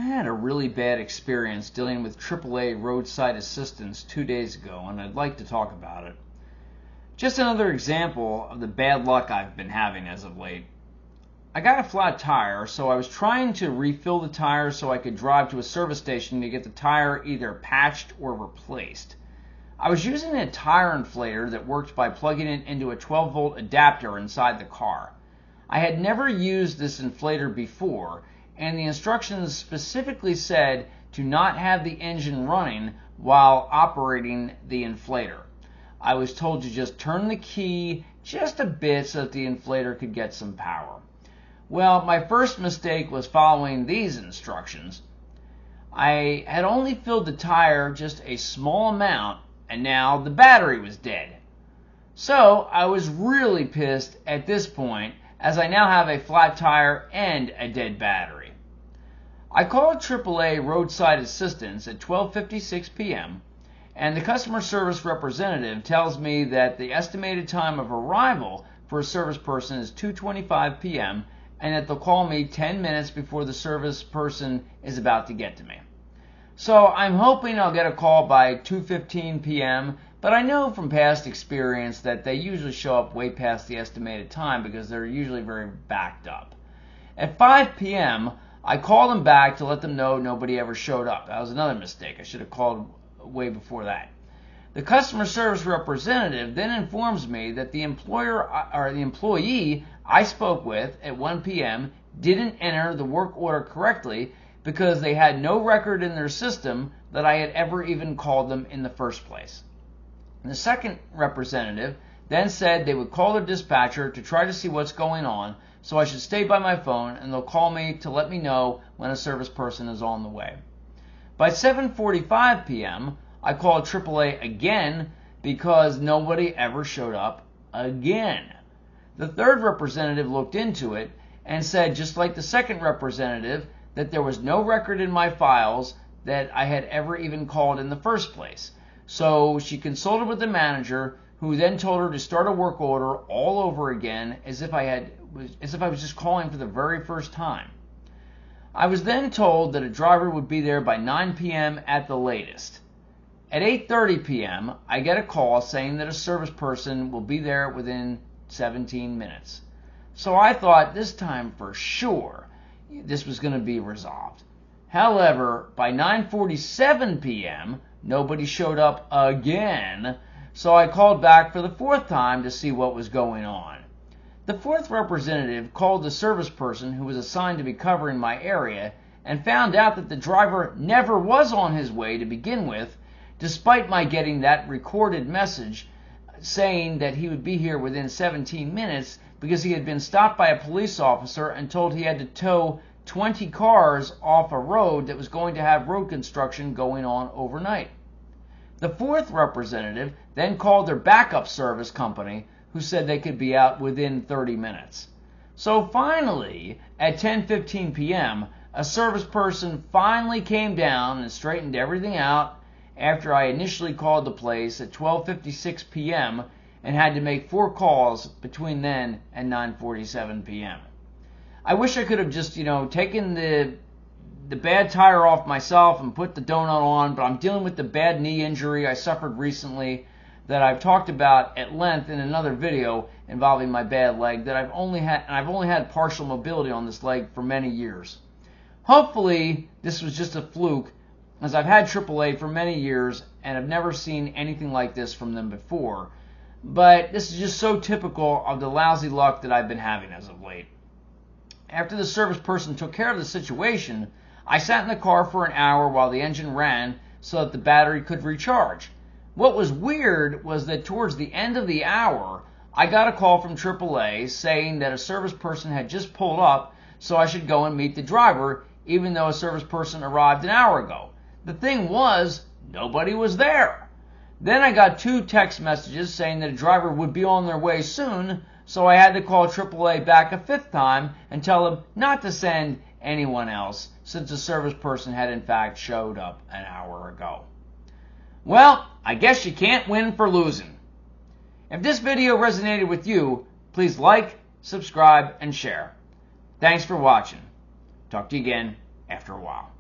I had a really bad experience dealing with AAA roadside assistance 2 days ago, and I'd like to talk about it. Just another example of the bad luck I've been having as of late. I got a flat tire, so I was trying to refill the tire so I could drive to a service station to get the tire either patched or replaced. I was using a tire inflator that worked by plugging it into a 12-volt adapter inside the car. I had never used this inflator before, and the instructions specifically said to not have the engine running while operating the inflator. I was told to just turn the key just a bit so that the inflator could get some power. Well, my first mistake was following these instructions. I had only filled the tire just a small amount, and now the battery was dead. So I was really pissed at this point, as I now have a flat tire and a dead battery. I called AAA Roadside Assistance at 12:56 p.m. and the customer service representative tells me that the estimated time of arrival for a service person is 2:25 p.m. and that they'll call me 10 minutes before the service person is about to get to me. So I'm hoping I'll get a call by 2:15 p.m., but I know from past experience that they usually show up way past the estimated time because they're usually very backed up. At 5 p.m., I called them back to let them know nobody ever showed up. That was another mistake. I should have called way before that. The customer service representative then informs me that the employee I spoke with at 1 p.m. didn't enter the work order correctly because they had no record in their system that I had ever even called them in the first place. And the second representative then said they would call their dispatcher to try to see what's going on, so I should stay by my phone and they'll call me to let me know when a service person is on the way. By 7:45 p.m., I called AAA again because nobody ever showed up again. The third representative looked into it and said, just like the second representative, that there was no record in my files that I had ever even called in the first place. So she consulted with the manager, who then told her to start a work order all over again as if I was just calling for the very first time. I was then told that a driver would be there by 9 p.m. at the latest. At 8:30 p.m., I get a call saying that a service person will be there within 17 minutes. So I thought this time for sure this was going to be resolved. However, by 9:47 p.m., nobody showed up again, so I called back for the fourth time to see what was going on. The fourth representative called the service person who was assigned to be covering my area and found out that the driver never was on his way to begin with, despite my getting that recorded message saying that he would be here within 17 minutes because he had been stopped by a police officer and told he had to tow 20 cars off a road that was going to have road construction going on overnight. The fourth representative then called their backup service company, who said they could be out within 30 minutes. So finally, at 10:15 p.m., a service person finally came down and straightened everything out after I initially called the place at 12:56 p.m. and had to make 4 calls between then and 9:47 p.m. I wish I could have just, taken the bad tire off myself and put the donut on, but I'm dealing with the bad knee injury I suffered recently that I've talked about at length in another video involving my bad leg that I've only had partial mobility on this leg for many years. Hopefully this was just a fluke, as I've had AAA for many years and I've never seen anything like this from them before. But this is just so typical of the lousy luck that I've been having as of late. After the service person took care of the situation, I sat in the car for an hour while the engine ran so that the battery could recharge. What was weird was that towards the end of the hour, I got a call from AAA saying that a service person had just pulled up, so I should go and meet the driver, even though a service person arrived an hour ago. The thing was, nobody was there. Then I got 2 text messages saying that a driver would be on their way soon, so I had to call AAA back a 5th time and tell them not to send anyone else, since the service person had in fact showed up an hour ago. Well, I guess you can't win for losing. If this video resonated with you, please like, subscribe, and share. Thanks for watching. Talk to you again after a while.